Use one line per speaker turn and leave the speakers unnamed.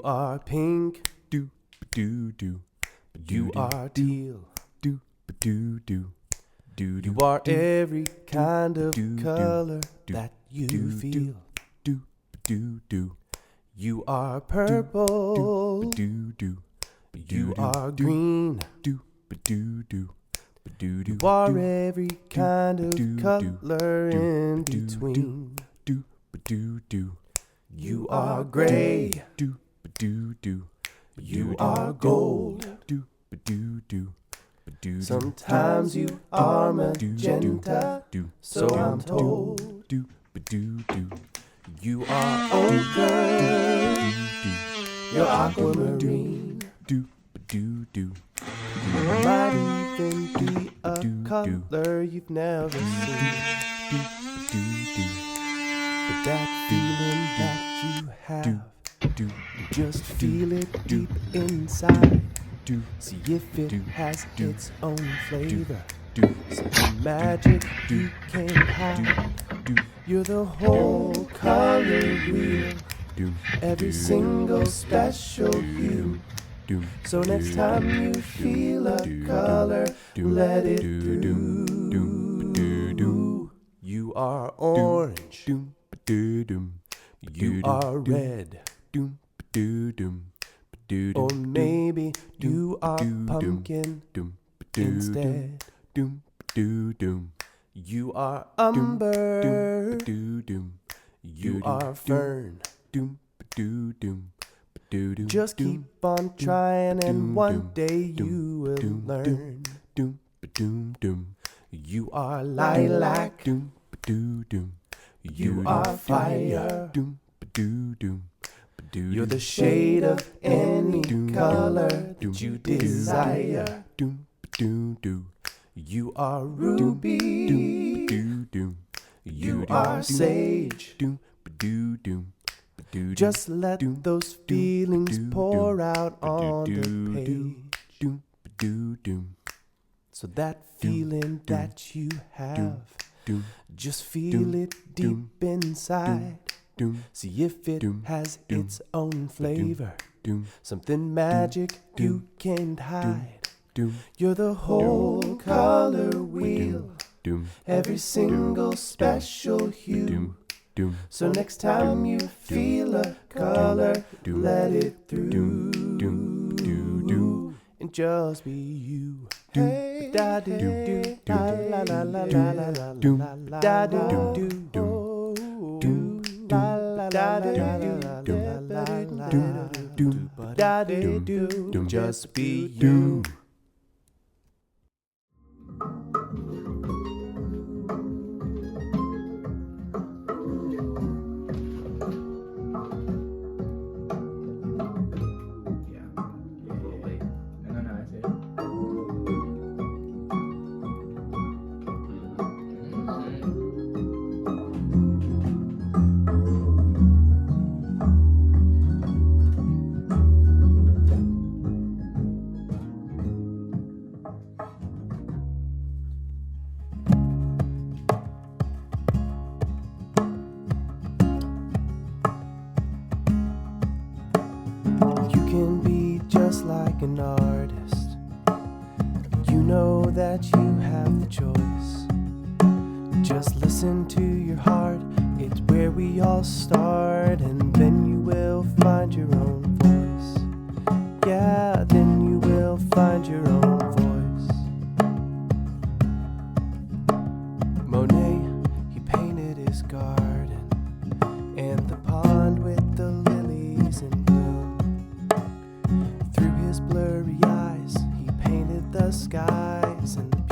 are pink, do do do. You are teal, do do do. You are every kind of color that you feel, do do do. You are purple, do do. You are green, do do do. You are every kind of color in between, do do do. You are gray, do do do. You are gold, do do do. Sometimes you are magenta, so I'm told, do do do. You are ochre, you're aquamarine, do do do. You might even be a color you've never seen, do do do. But that feeling that you have, you just feel it deep inside. See if it has its own flavor, some magic you can't hide. You're the whole color wheel, every single special hue. So next time you feel a color, let it through. You are orange, you are red, or maybe you are pumpkin instead. You are umber, you are fern. Just keep on trying and one day you will learn. You are lilac, you are fire. You're the shade of any color that you desire. You are ruby, you are sage. Just let those feelings pour out on the page. So that feeling that you have, just feel it deep inside. See if it has its own flavor, something magic you can't hide. You're the whole color wheel, every single special hue. So next time you feel a color, let it through, and just be you. Hey, da do do, la la la la la la la la, da do do do, la la la la la la la, just be you. Can be just like an artist. You know that you have the choice. Just listen to your heart, it's where we all start, and then you will find your own voice. Yeah, then you will find your own voice. Monet, he painted his garden and the pond with the lilies in bloom. Blurry eyes, he painted the skies, and